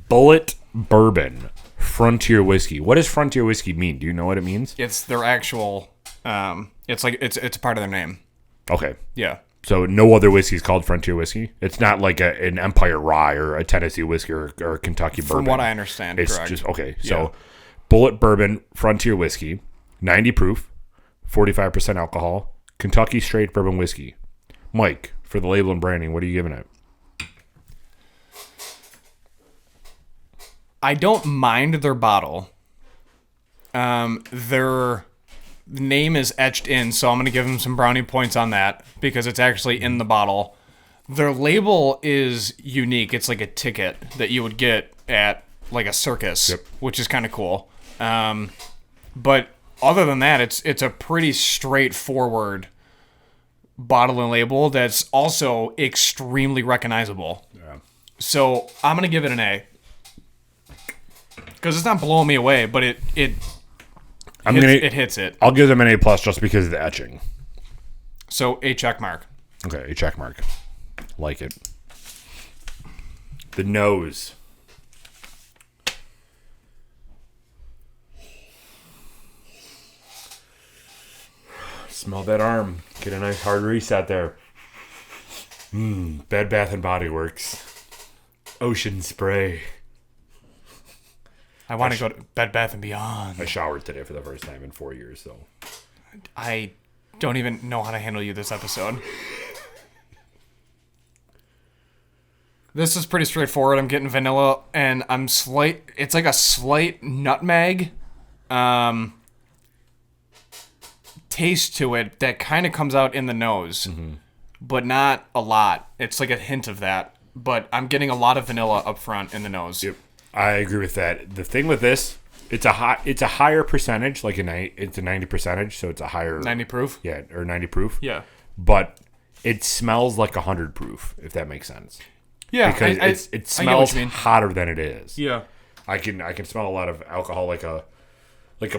Bulleit Bourbon Frontier Whiskey. What does Frontier Whiskey mean? Do you know what it means? It's their actual. It's like it's a part of their name. Okay. Yeah. So no other whiskey is called Frontier Whiskey? It's not like an Empire Rye or a Tennessee Whiskey or a Kentucky Bourbon. From what I understand, it's correct. Just, okay, Yeah. so Bulleit Bourbon Frontier Whiskey, 90 proof, 45% alcohol, Kentucky Straight Bourbon Whiskey. Mike, for the label and branding, what are you giving it? I don't mind their bottle. Their name is etched in, so I'm going to give them some brownie points on that because it's actually in the bottle. Their label is unique. It's like a ticket that you would get at like a circus, which is kind of cool. But other than that, it's a pretty straightforward bottle and label that's also extremely recognizable. Yeah. So I'm going to give it an A. Because it's not blowing me away, but it hits it. I'll give them an A+ just because of the etching. So a check mark. Okay, a check mark. Like it. The nose. Smell that arm. Get a nice hard reset there. Bed Bath & Body Works. Ocean Spray. I want to go to Bed Bath & Beyond. I showered today for the first time in 4 years, so. I don't even know how to handle you this episode. This is pretty straightforward. I'm getting vanilla, and it's like a slight nutmeg taste to it that kind of comes out in the nose, but not a lot. It's like a hint of that, but I'm getting a lot of vanilla up front in the nose. Yep. I agree with that. The thing with this, it's a higher percentage, like it's a 90 percentage, so it's a higher 90 proof. Yeah, or 90 proof. Yeah, but it smells like 100 proof, if that makes sense. Yeah, because it smells hotter than it is. Yeah, I can smell a lot of alcohol, like a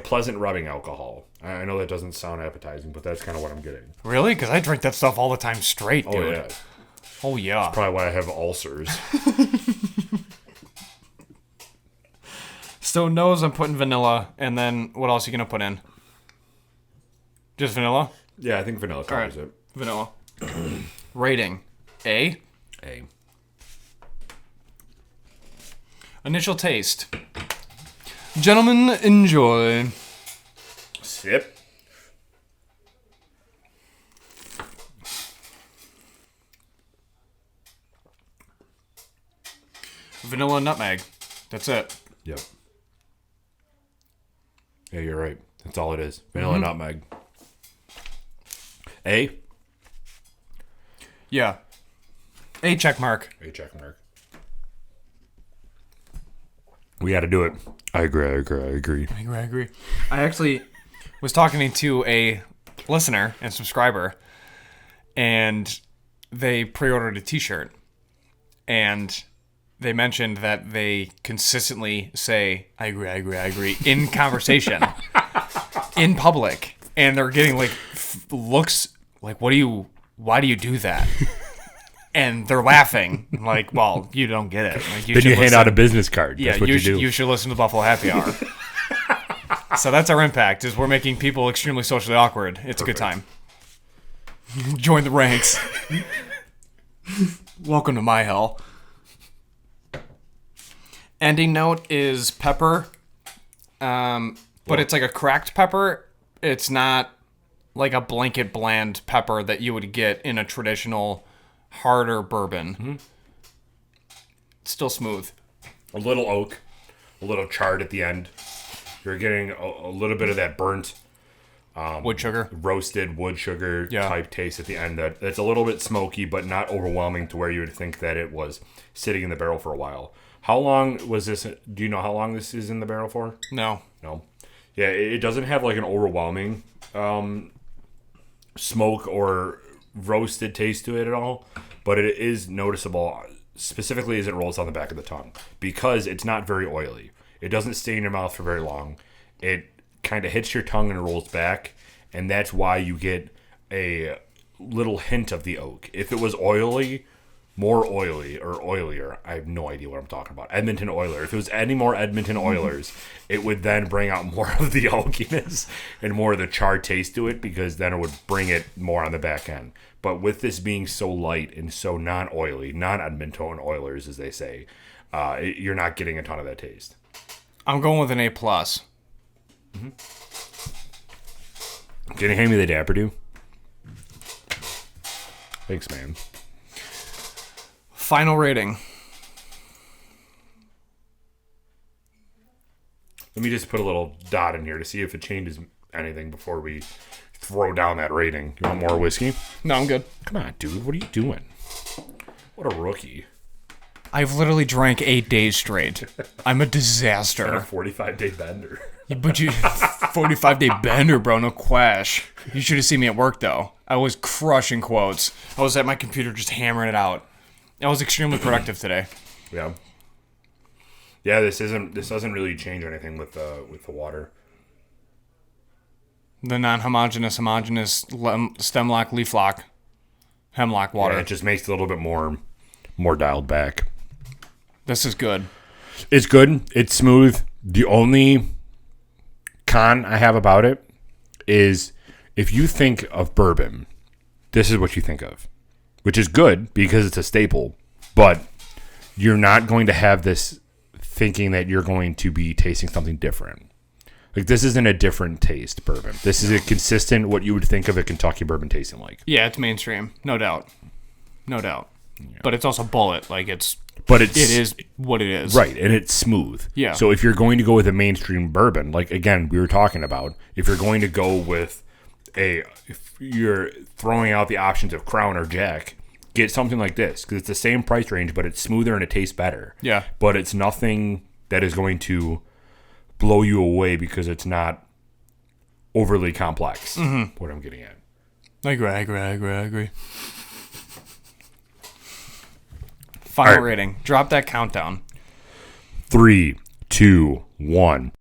pleasant rubbing alcohol. I know that doesn't sound appetizing, but that's kind of what I'm getting. Really? Because I drink that stuff all the time straight, dude. Oh yeah. Oh yeah. That's probably why I have ulcers. So nose, I'm putting vanilla, and then what else are you gonna put in? Just vanilla? Yeah, I think vanilla covers it. Vanilla. Rating: A. A. Initial taste. Gentlemen, enjoy. Sip. Vanilla and nutmeg. That's it. Yep. Yeah, you're right. That's all it is. Vanilla nutmeg. A? Yeah. A check mark. A check mark. We got to do it. I agree. I agree. I actually was talking to a listener and subscriber, and they pre-ordered a t-shirt, and they mentioned that they consistently say, I agree, in conversation, in public. And they're getting, like, looks like, why do you do that? And they're laughing. I'm like, well, you don't get it. Like, then you hand out a business card. Yeah, that's what you do. You should listen to Buffalo Happy Hour. So that's our impact, is we're making people extremely socially awkward. It's a good time. Join the ranks. Welcome to my hell. Ending note is pepper, but it's like a cracked pepper. It's not like a blanket bland pepper that you would get in a traditional harder bourbon. It's still smooth. A little oak, a little charred at the end. You're getting a little bit of that burnt wood sugar, roasted wood sugar type taste at the end. That's a little bit smoky, but not overwhelming to where you would think that it was sitting in the barrel for a while. How long was this? Do you know how long this is in the barrel for? No. Yeah, it doesn't have like an overwhelming smoke or roasted taste to it at all, but it is noticeable, specifically as it rolls down the back of the tongue, because it's not very oily. It doesn't stay in your mouth for very long. It kind of hits your tongue and rolls back, and that's why you get a little hint of the oak. If it was oily, more oily or oilier. I have no idea what I'm talking about. Edmonton Oilers. If it was any more Edmonton Oilers, it would then bring out more of the oakiness and more of the charred taste to it, because then it would bring it more on the back end. But with this being so light and so non-oily, non-Edmonton Oilers, as they say, you're not getting a ton of that taste. I'm going with an A+. Mm-hmm. Can you hand me the Dapper Do? Thanks, man. Final rating. Let me just put a little dot in here to see if it changes anything before we throw down that rating. You want more whiskey? No, I'm good. Come on, dude. What are you doing? What a rookie. I've literally drank 8 days straight. I'm a On a disaster. 45-day bender. But 45-day bender, bro. No quash. You should have seen me at work, though. I was crushing quotes. I was at my computer just hammering it out. I was extremely productive today. Yeah. Yeah, this doesn't really change anything with the water. The non-homogeneous, homogeneous stem lock, leaf lock, hemlock water. Yeah, it just makes it a little bit more dialed back. This is good. It's good. It's smooth. The only con I have about it is if you think of bourbon, this is what you think of, which is good because it's a staple, but you're not going to have this thinking that you're going to be tasting something different. Like, this isn't a different taste bourbon. This is a consistent, what you would think of a Kentucky bourbon tasting like. Yeah, it's mainstream. No doubt. No doubt. Yeah. But it's also Bulleit. Like, it is what it is. Right, and it's smooth. Yeah. So if you're going to go with a mainstream bourbon, like, again, we were talking about, if you're going to go with if you're throwing out the options of Crown or Jack, get something like this, because it's the same price range, but it's smoother and it tastes better. Yeah. But it's nothing that is going to blow you away because it's not overly complex. Mm-hmm. What I'm getting at. I agree. Final rating. Drop that countdown. 3, 2, 1.